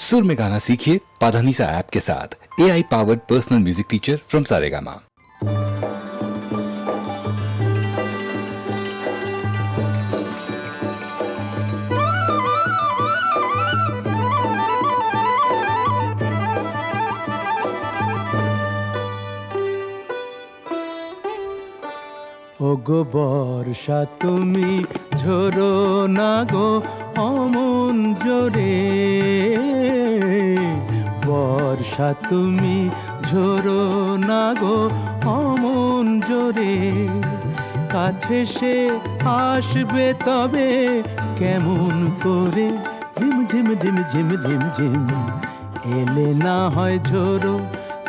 सुर में गाना सीखिए पाधानीसा ऐप के साथ। AI powered personal music teacher from Saregama. ওগো বর্ষা তুমি ঝরো না গো অমন জোরে, বর্ষা তুমি ঝরো না গো অমন জোরে, কাছে সে আসবে তবে কেমন করে, ঝিম ঝিম ঝিম ঝিম ঝিম ঝিম এলে না হয় ঝোরো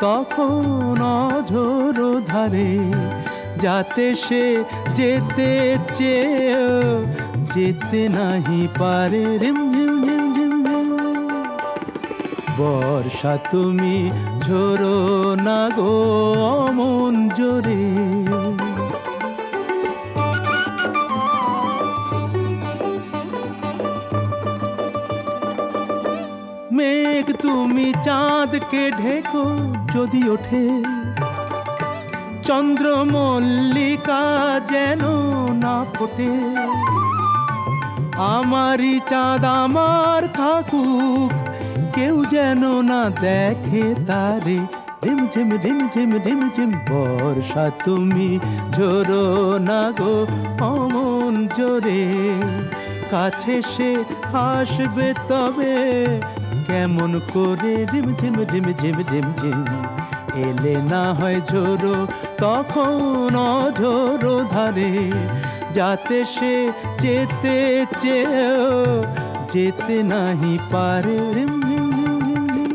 তখন অঝোরো ধারে, যাতে সে যেতে চেয়ে যেতে নাহি পারে, রিম ঝিম ঝিম ঝিম ঝিম। বর্ষা তুমি ঝরো না গো অমন জোরে। মেঘ তুমি চাঁদকে ঢেকো যদি ওঠে, চন্দ্রমল্লিকা যেন না ফোটে, আমারই চাঁদ আমার থাকুক কেউ যেন না দেখে তারে, ঝিম ঝিম ঝিম ঝিম ঝিম ঝিম। বর্ষা তুমি ঝরো না গো অমন জোরে, কাছে সে আসবে তবে কেমন করে, ঝিম ঝিম ঝিম ঝিম ঝিম ঝিম এলে না হয় ঝোরো তখন অঝোরো ধারে, যাতে সে যেতে চেয়ে যেতে নাহি পারে, রিম ঝিম ঝিম ঝিম ঝিম।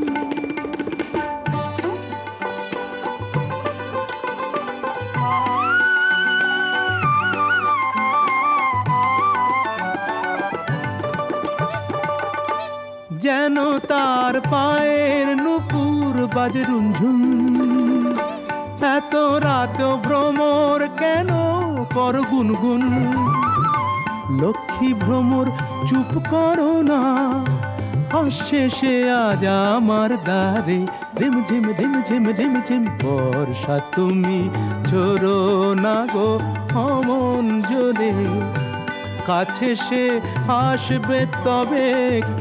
যেন তার পায়ের নুপুর বাজে রুনঝুন, এত রাত ভ্রমর কেন কর গুনগুন, লক্ষ্মী ভ্রমর চুপ করো না, আসছে সে আজ আমার দ্বারে, রিম ঝিম রিম ঝিম রিম ঝিম। বর্ষা তুমি ঝরো না গো অমন জোরে, কাছে সে আসবে তবে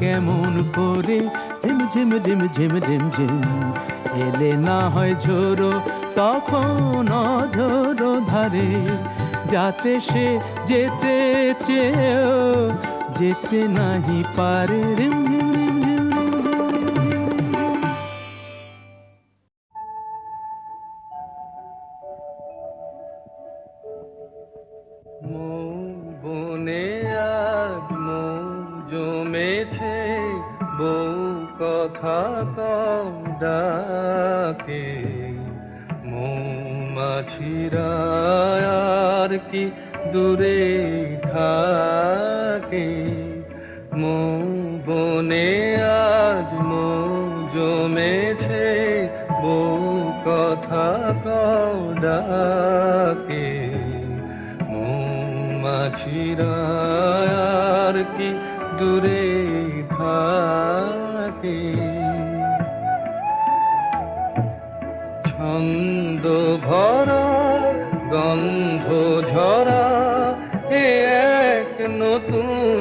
কেমন করে, ঝিম ঝিম ঝিম ঝিম ঝিম ঝিম এলে না হয় ঝোরো তখন অঝোরো ধারে, যাতে সে যেতে চেয়ে যেতে নাহি পারে, রিম ঝিম রিম ঝিম রিম ঝিম। মৌ বনে আজ মৌ জমেছে, বউ কথা কম ডাকে, মৌমাছিরা আর কি দূরে থাকে, মৌ বনে আজ মৌ জমেছে, বউ কথা কম ডাকে, মৌমাছিরা আর কি দূরে থাকে, ছন্দ ভরা গন্ধ ঝরা এ এক নতুন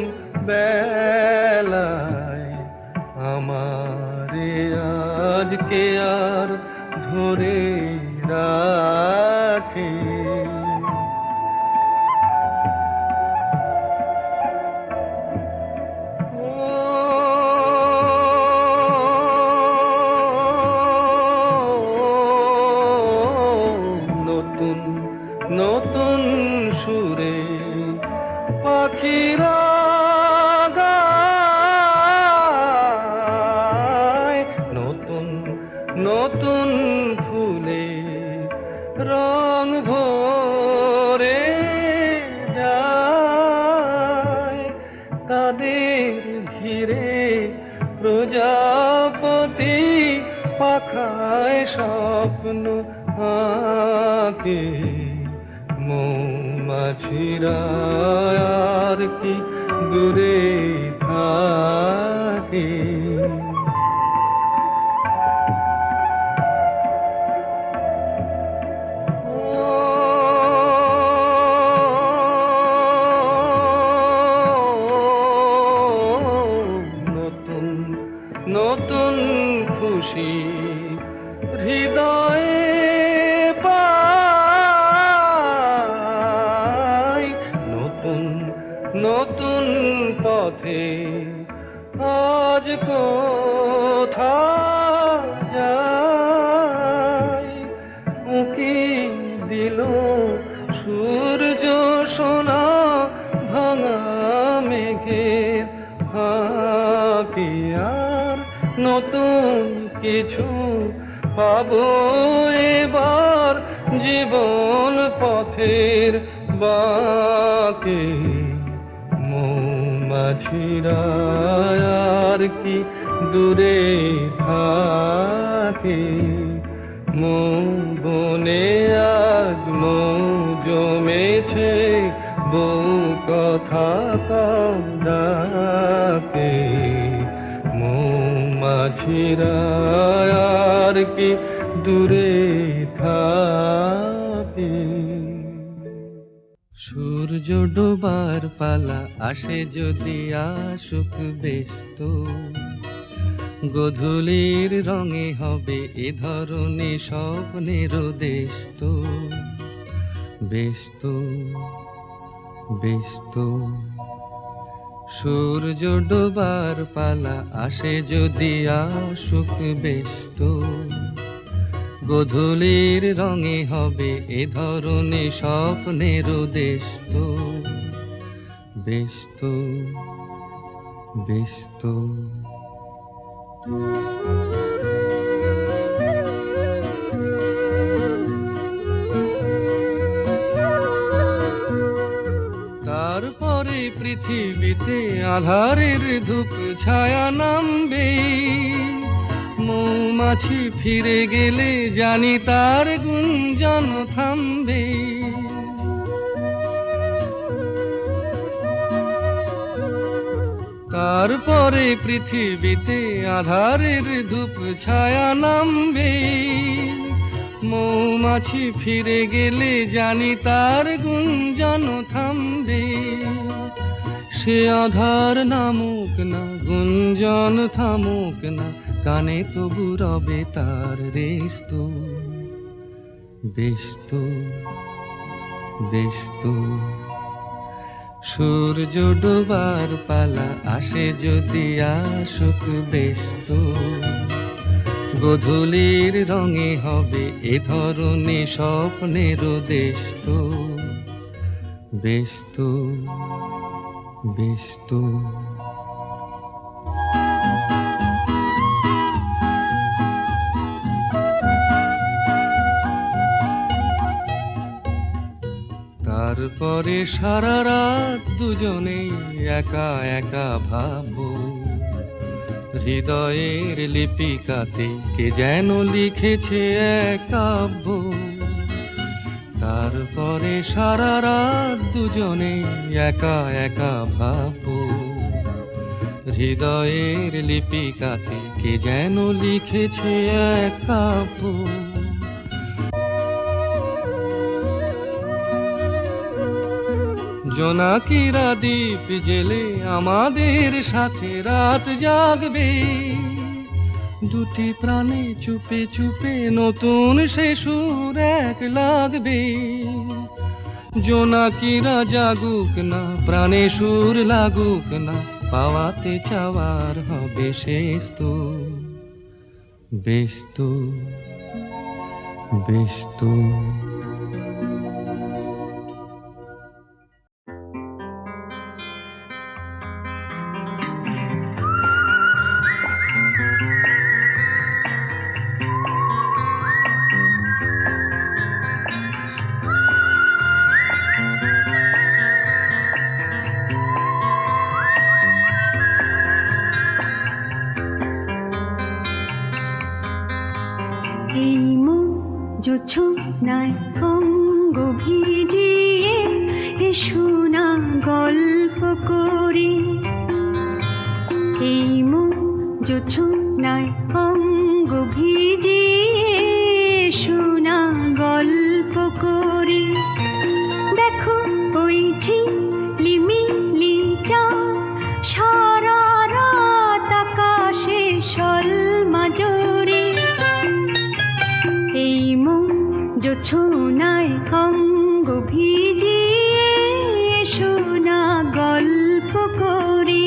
বেলায়, আমারে আজকে আর ধরে রাখে, নতুন সুরে পাখিরা গায়, নতুন নতুন ফুলে রং ভরে যায়, তাদের ঘিরে প্রজাপতি পাখায় স্বপ্ন আঁকে, মৌমাছিরা আর কি দূরে থাকে। নতুন খুশি হৃদয়ে পাই, নতুন নতুন পথে আজ কোথা যাই। উঁকি দিল সূর্য সোনা ভাঙা মেঘের ফাঁকে, আর নতুন কিছু পাবো এবার জীবন পথের বাঁকে। মৌমাছিরা আর কি দূরে থাকে, মৌ বনে আজ মৌ জমেছে, বউ কথা কম ডাকে। মৌমাছিরা আর কি দূরে থাকে। সূর্য ডোবার পালা আসে যদি আসুক ব্যস্ত, গোধূলির রঙে হবে এ ধরনের স্বপ্নের দেশ তো। ব্যস্ত ব্যস্ত সূর্য ডোবার পালা আসে যদি আসুক ব্যস্ত, গোধূলির রঙে হবে এ ধরনের স্বপ্নের দেশ তো। ব্যস্ত ব্যস্ত তারপরে পৃথিবীতে আধারের ধূপ ছায়া নামবে, মৌমাছি ফিরে গেলে জানি তার গুঞ্জন থামবে। তারপরে পৃথিবীতে আধারের ধূপ ছায়া নামবে, মৌমাছি ফিরে গেলে জানি তার গুঞ্জন থামবে। সে আধার নামুক না, গুঞ্জন থামুক না, কানে তবু রবে তার রেস্ত। ব্যস্ত ব্যস্ত সূর্য ডোবার পালা আসে যদি আসুক ব্যস্ত, গোধূলির রঙে হবে এ ধরনের স্বপ্নের দেশ তো। ব্যস্ত ব্যস্ত তারপরে সারা রাত দুজনে একা একা ভাবো, হৃদয়ের লিপিকাতে কে যেন লিখেছে এক কাব্য। তারপরে সারা রাত দুজনে একা একা ভাবো, হৃদয়ের লিপিকাতে কে যেন লিখেছে এক কাব্য। জোনাকিরা দ্বীপ জেলে আমাদের সাথে রাত জাগবে, দুটি প্রাণে চুপে চুপে নতুন সে সুর এক লাগবে। জোনাকিরা জাগুক না, প্রাণে সুর লাগুক না, পাওয়াতে চাওয়ার হবে শেষ তো। ব্যস্ত ব্যস্ত জোছনায় অঙ্গ ভিজিয়ে এসো না গল্প করি, এই জোছনায় অঙ্গ ভিজিয়ে এসো না গল্প করি। দেখো ওই ঝিলিমিলি চাঁদ সারা রাত আকাশে সলমাজরি। এই মন জোছনায় অঙ্গ ভিজিয়ে এসো না গল্প করি।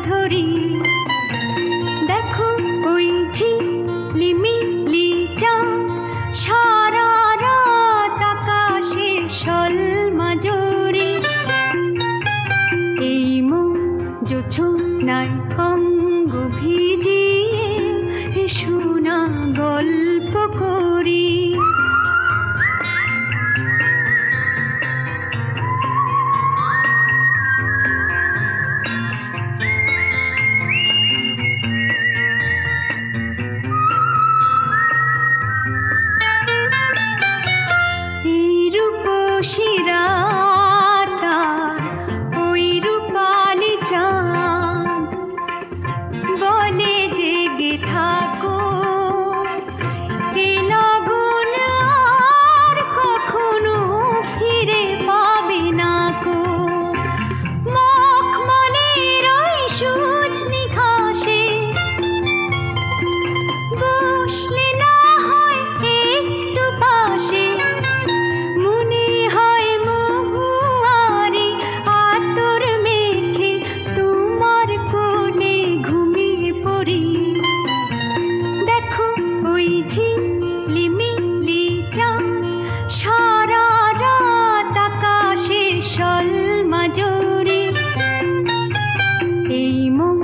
ধরি দেখো ওই ঝিলিমিলি চাঁদ সারা রাত আকাশে সলমাজরি। এই মন জোছনায় অঙ্গ ভিজিয়ে এসো না গল্প করি। শিরাতার ওই রূপালি চাঁদ বলে জেগে থাকো, এ লগন আর কখনো ফিরে পাবে না কো। মখমলের ওই সজনি ঘাসে বসলে না হয় একটু পাশে, ঝিলিমিলি চাঁদ সারা রাত আকাশে সলমাজরি। এই মন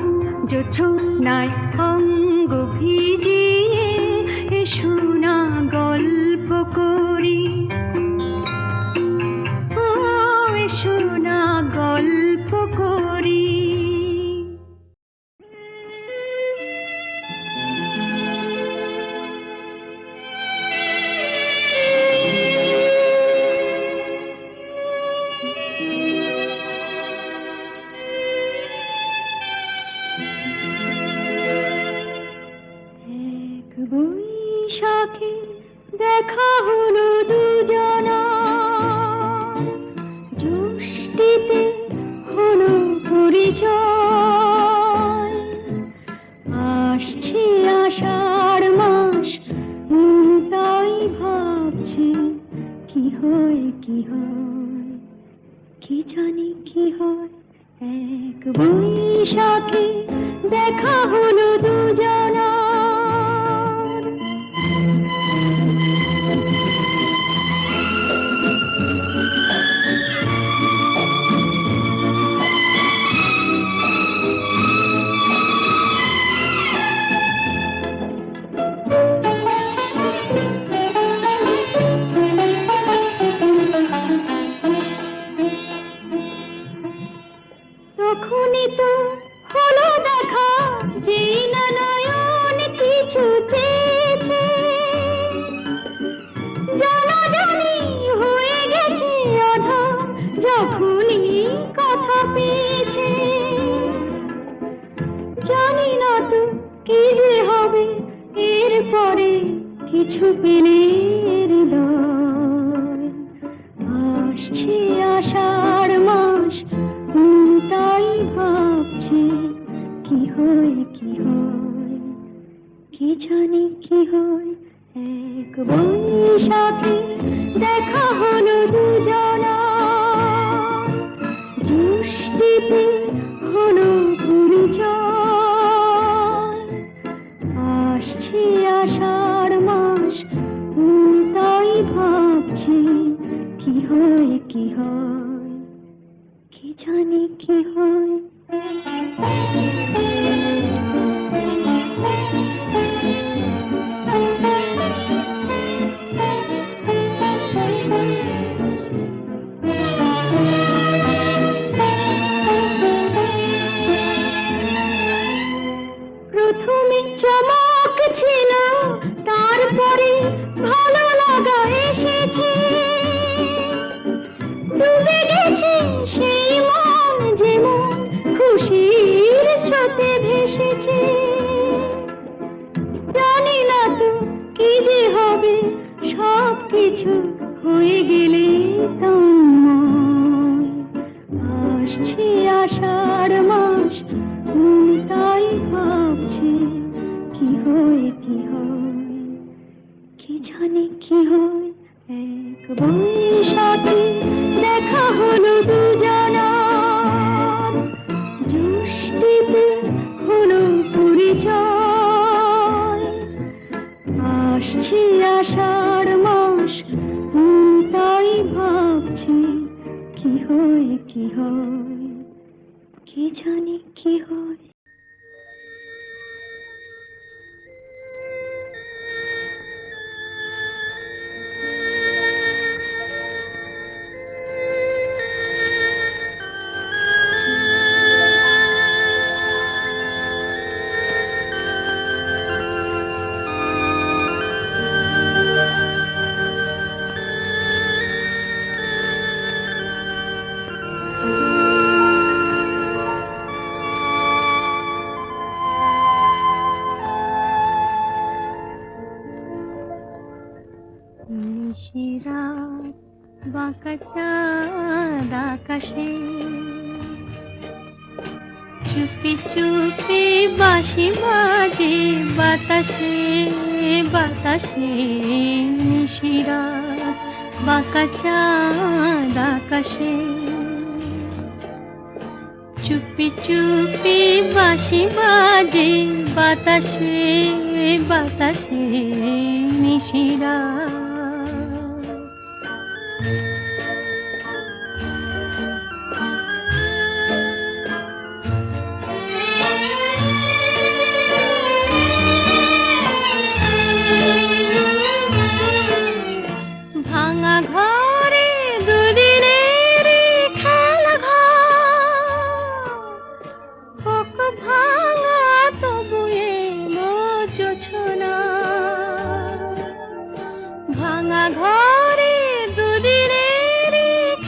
জোছনায় অঙ্গ ভিজিয়ে এসো না গল্প করি। ও এসো না গল্প করি। বৈশাখে দেখা হলো দুজনা, জ্যৈষ্ঠীতে হলো পরিচয়। আসছে আষাঢ় মাস, তাই ভাবছি কি হয় কি হয়, কি জানি কি হয়। এক বৈশাখে দেখা হলো দুজনা, তখনই তো হলো দেখা যে না নয়ন কিছু চেয়েছে, জানাজানি হয়ে গেছে আধা যখনই কথা পেয়েছে। জানি না তো কি যে হবে এরপরে কিছু পেলে হৃদয়। আসছে আষাঢ় মাস, তাই ভাবছি কি হয় কি হয়, কি জানি কি হয়। এক বৈশাখে দেখা হলো দুজনা, জ্যৈষ্ঠীতে হলো পরিচয়। আসছে আষাঢ় মাস, তাই ভাবছি কি হয় কি হয়, কি জানি কি হয়। আলোতে ভেসেছে, জানি না তো কি যে হবে, সব কিছু হয়ে গেলে তন্ময়। আসছে আষাঢ় মাস, মন তাই ভাবছে কি হয় কি হয়, কি জানে কি হয়। এক বৈশাখী দেখা হলো দুজনার, জ্যৈষ্ঠীতে হলো পরিচয়। আসছে আষাঢ় মাস, তাই ভাবছি কি হয় কি হয়, কি জানি কি হয়। নিশিরাত, বাঁকা চাঁদ আকাশে, চুপি চুপি বাঁশি বাজে বাতাসে বাতাসে। নিশিরাত, বাঁকা চাঁদ আকাশে, চুপি চুপি বাঁশি বাজে বাতাসে বাতাসে। নিশিরাত, ভাঙা ঘরে দুদিনের খেলা ঘর, হোক ভাঙা তবু এলো জোছনা। ভাঙা ঘরে দুদিনের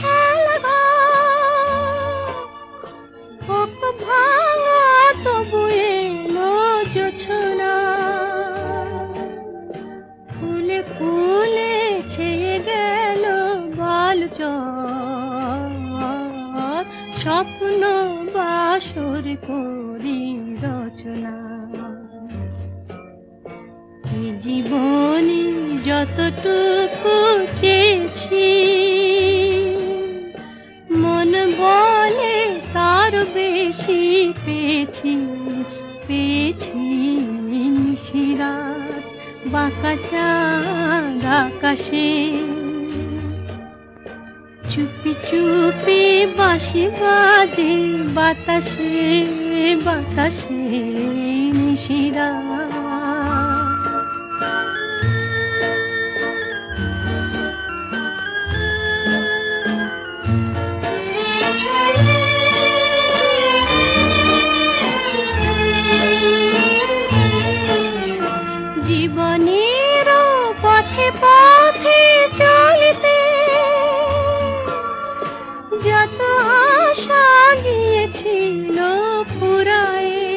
খেলা ঘর, হোক ভাঙা তবু এলো জোছনা। ফুলে ফুলে ছেয়ে গেল বালুচর, স্বপ্ন বাসর করি রচনা। এ জীবনে যতটুকু চেয়েছি, মন বলে তার বেশি পেয়েছি পেয়েছি। নিশিরাত, বাঁকা চাঁদ আকাশে, চুপি চুপি বাঁশি বাজে বাতাসে বাতাসে। নিশিরাত, জীবনের পথে পথে চলতে যত আশা গিয়েছিল ফুরায়ে।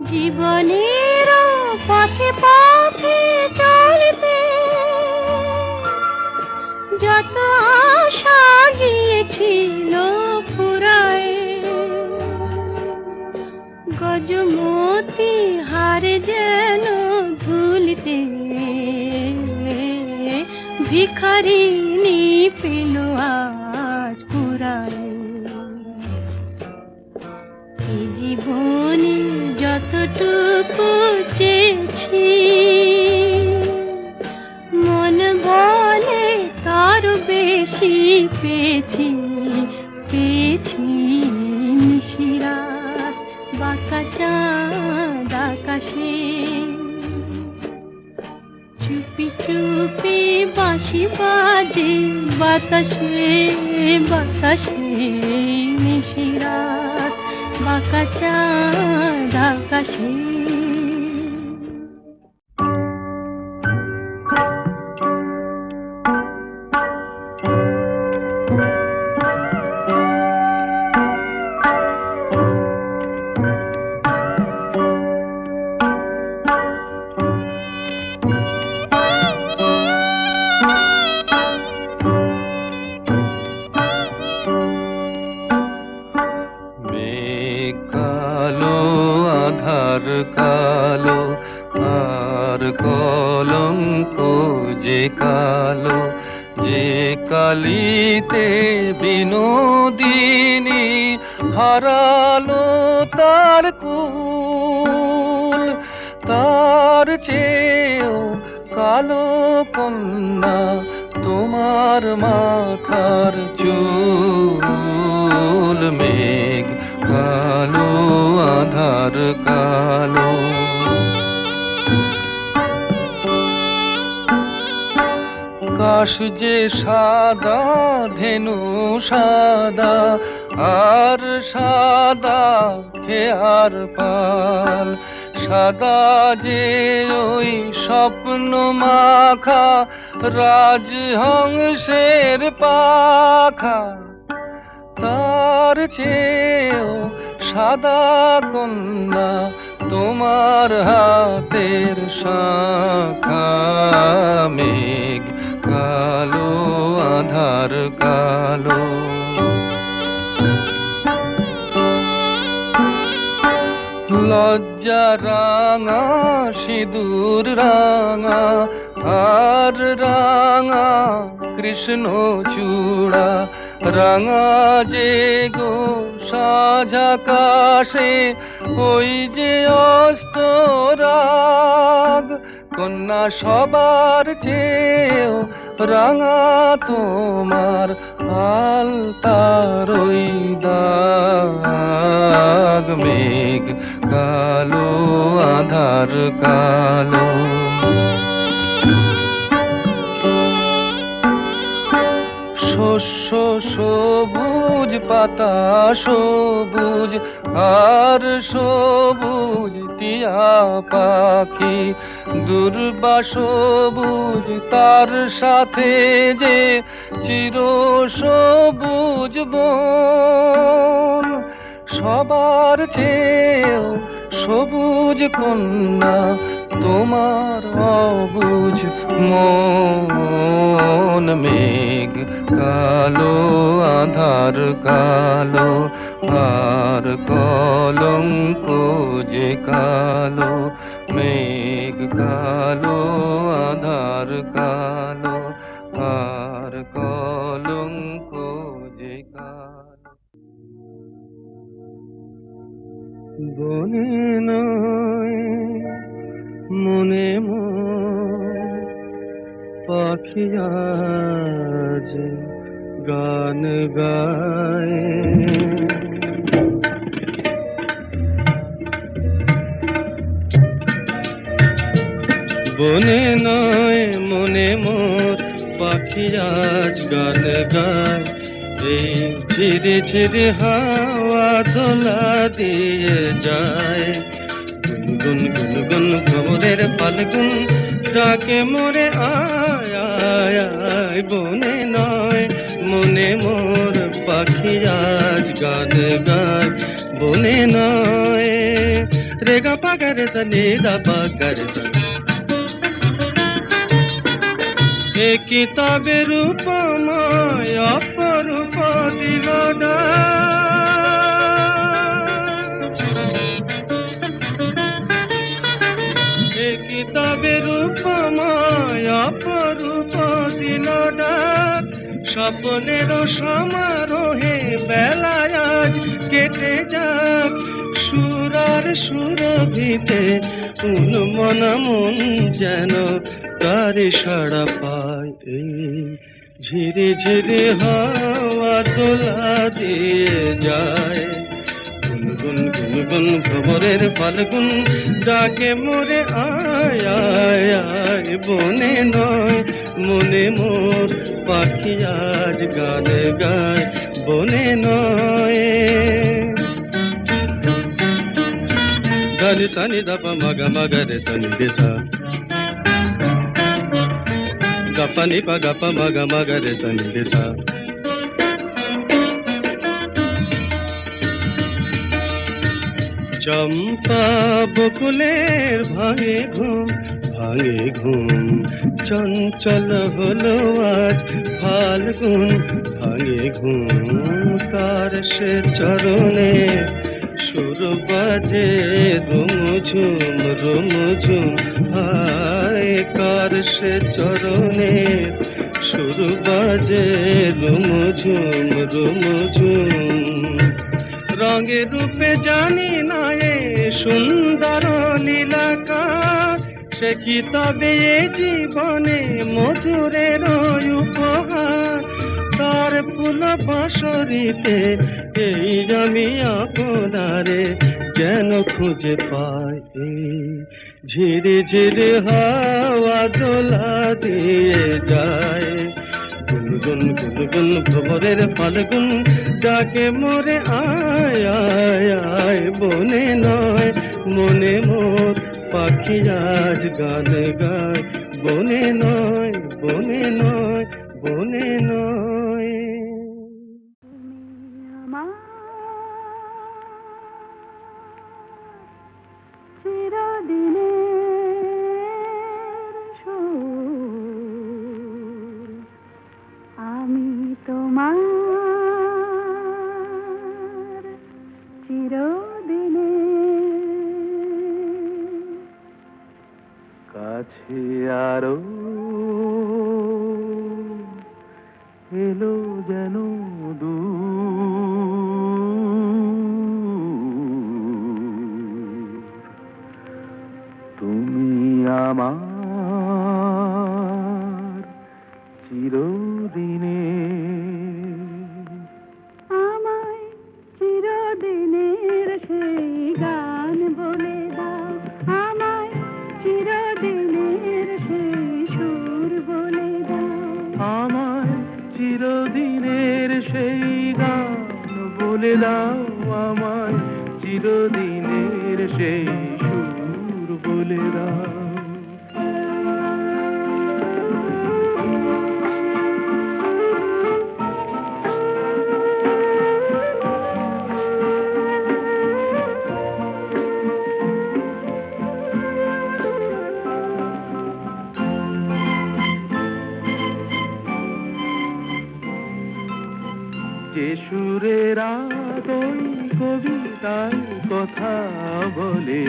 জীবনের পথে পথে চলতে যত আশা গিয়েছিল ফুরায়ে। গজমতি হারে যেন ধুলিতে ভিখারিনী পেল আজ কুড়ায়। এই জীবনে যতটুকু চেয়েছি, মন বলে তার বেশি পেয়েছি পেয়েছি। নিশিরাত, বাঁকা চাঁদ আকাশে, চুপি চুপি বাঁশি বাজে বাতাসে বাতাসে। নিশিরাত, বাঁকা চাঁদ আকাশে। বালিতে বিনোদিনী হারালো তার কুল, তার চেয়েও কালো কন্যা তোমার মাথার চুল। মেঘ কালো আধার কালো, আকাশ যে সাদা ধেনু সাদা, আর সাদা খেয়ার পাল, সাদা যে ওই স্বপ্ন মাখা রাজহংসের পাখা, তার চেয়েও সাদা কন্যা তোমার হাতের শাখা। মেঘ কালো আধার কালো, লজ্জা রাঙা সিঁদুর রাঙা, আর রাঙা কৃষ্ণ চূড়া, রাঙা যে গো সাজাকাশে ওই যে অস্ত রাগ, কন্যা সবার চেয়েও রাঙা তোমার আলতার ওই দাগ। মেঘ কালো আধার কালো, শস্য সবুজ পাতা সবুজ, আর সবুজ টিয়া পাখি, দুর্বা সবুজ তার সাথে যে চির সবুজ বন, সবার চেয়েও সবুজ কন্যা তোমার অবুঝ মন। মেঘ কালো আধার কালো, আর কলঙ্ক যে কালো। মেঘ কালো আধার কালো, আর কলঙ্ক যে কালো। বনে নয় মনে মন পাখি আজ গান গায়, বনে নয় মনে মোর পাখি আজ গান গায়, এই ঝিরি ঝিরি হাওয়া দোলা দিয়ে যায়। গুনগুন গুনগুন ভ্রমরের ফাল্গুন ডাকে মোরে আয় আয় আয়, বনে নয় মনে মোর পাখি আজ গান গায়, বনে নয়। রে গা পা গা রে সা নি দা পা গা রে সা, এ কিতাবের উপমায় অপরূপ দিলদা, এ কিতাবের উপমায় অপরূপ দিলদা, স্বপ্নের সমারোহে বেলায় আজ কেটে যাক, সুরার সুরভিতে উন্মনা মন যেন তারে সাড়া পায়, এই ঝিরে ঝিরে হাওয়া দোলা দিয়ে যায়। গুনগুন গুনগুন ভ্রমরের ফাল্গুন ডাকে মোরে আয় আয় আয়, বনে নয় মনে মোর পাখি আজ গান গায়, বনে নয়। গানি সানি দাপা মাগা মাগা রে সানি দেশা, গপা নি পা গপা মাগা মাগা রে সানি দেশা। চম্পা বকুলের ভাঙে ঘুম ভাঙে ঘুম, চঞ্চল হলো আজ ফাল্গুন ভাঙে ঘুম, কার সে চরণে সুর বাজে রুমঝুম রুমঝুম, হায় কার সে চরণে সুর বাজে রুমঝুম রুমঝুম রঙে রূপে জানি না এ সুন্দর লীলাকা সে কি তবে এ জীবনে মধুরের উপহার তার ফুল বাঁশরিতে এই আমি আপনারে যেন খুঁজে পাই ঝিরে ঝিরে হাওয়া দোলা দিয়ে যায় গুনগুন গুনগুন ভ্রমরের ফাল্গুন ডাকে মোরে আয় আয় আয় বনে নয় মনে মোর পাখি আজ গান গায় বনে নয় বনে নয় বনে নয় আমি তোমার চিরদিনে কাছে আরো এলো যেন তুমি আমার চিরদিনে আমায় চিরদিনের সেই গান বলে দাও আমায় চিরদিনের সেই সুর বলে দাও আমার চিরদিনের সেই গান বলে দাও আমায় চিরদিনের সেই সুর বলে দাও যে সুরের ওই কবিতার কথা বলে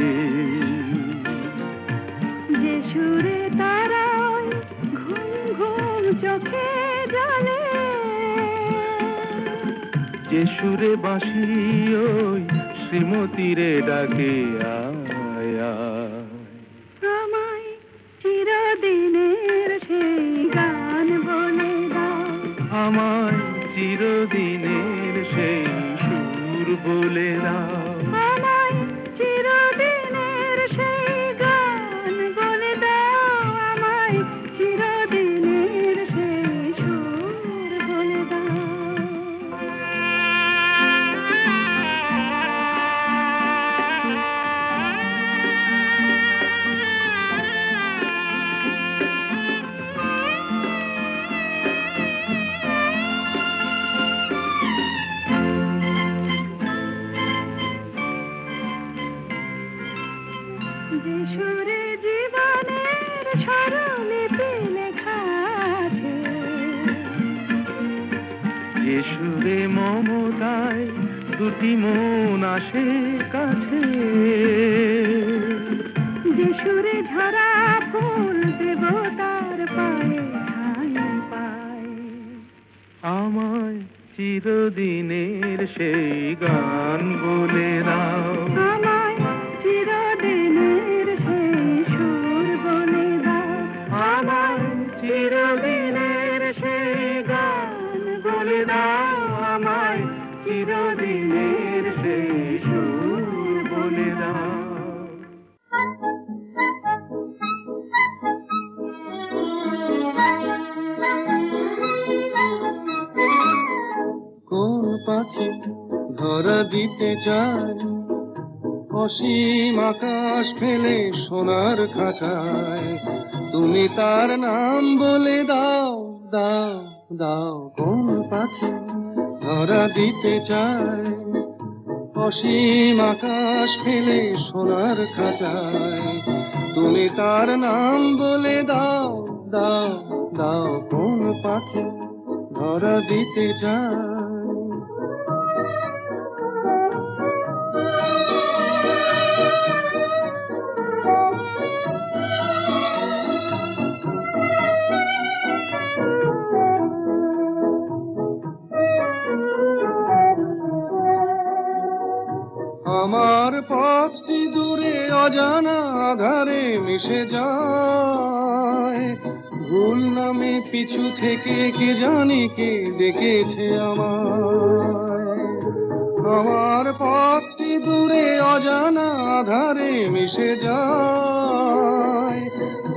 যে সুরে তারায় ঘুম ঘুম চোখে জলে যে সুরে বাঁশি ওই শ্রীমতীরে ডাকে আয় আয়। আমায় চিরদিনের সেই গান বলে দাও আমায় চিরদিনের সেই সুর বলে দাও আমায় চিরদিনের সেই গান বলে দাও আমায় চিরদিনের সেই সুর বলে দাও যে সুরে জীবনের স্বরলিপি লেখা আছে যে সুরে মমতায় দুটি মন আসে কাছে যে সুরে ঝরা ফুল দেবতার পায়ে ঠাঁই পায় আমায় চিরদিনের সেই গান বলে দাও আমায় চিরদিনের সেই সুর বলে দাও আমায় চিরদিনের সেই গান বলে দাও আমায় চিরদিনের সেই সুর বলে দাও কোন পাখি ধরা দিতে চায় অসীম আকাশ ফেলে সোনার খাঁচায় তুমি তার নাম বলে দাও দাও দাও কোন পাখি ধরা দিতে চায় অসীম আকাশ ফেলে সোনার খাঁচায় তুমি তার নাম বলে দাও দাও দাও কোন পাখি ধরা দিতে চায় আমার পথটি দূরে অজানা আধারে মিশে যায়, ভুল নামে পিছু থেকে কে জানি কে ডেকেছে আমায়। আমার পথটি দূরে অজানা আধারে মিশে যায়,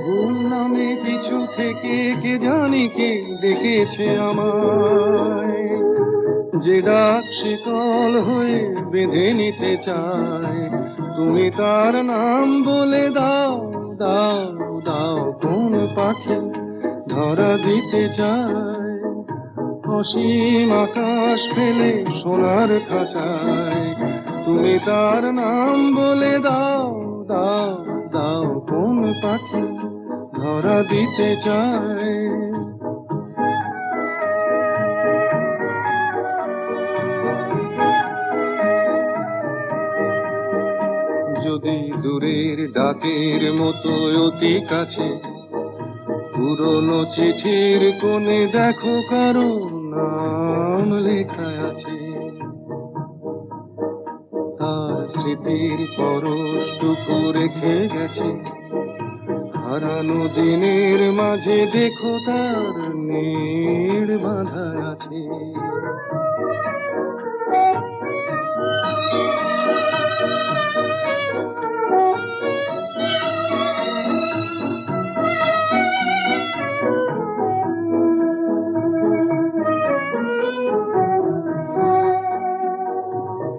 ভুল নামে পিছু থেকে কে জানি কে ডেকেছে আমায়। যে ডাক সে কল হয়ে বেঁধে নিতে চায়, তুমি তার নাম বলে দাও, দাও, দাও। কোন পাখি ধরা দিতে চায়, অসীম আকাশ ফেলে সোনার খাঁচায়, তুমি তার নাম বলে দাও, দাও, দাও। কোন পাখি ধরা দিতে চায়। যদি দূরের ডাকের মতো অতি কাছে পুরনো চিঠির কোণে দেখো কারো নাম লেখা আছে, তার স্মৃতির পরশটুকু রেখে গেছে, হারানো দিনের মাঝে দেখো তার নীড় বাঁধা আছে।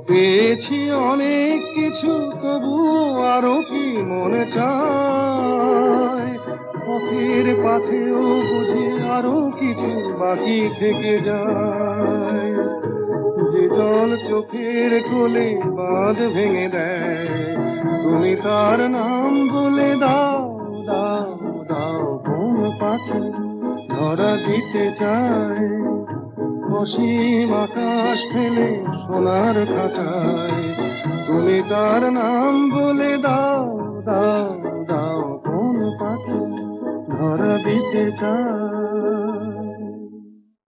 পেয়েছি অনেক কিছু, তবু আরো কি মনে চায়, পথের পাথেও বুঝি আরো কিছু বাকি থেকে যায়। যে জল চোখের কোলে বাঁধ ভেঙে দেয়, তুমি তার নাম বলে দাও, দাও, দাও। কোন পাখি ধরা দিতে চায়, অসীম আকাশ ফেলে সোনার খাঁচায়, তুমি তার নাম বলে দাও, দাও, দাও। কোন পাখি ধরা দিতে চায়।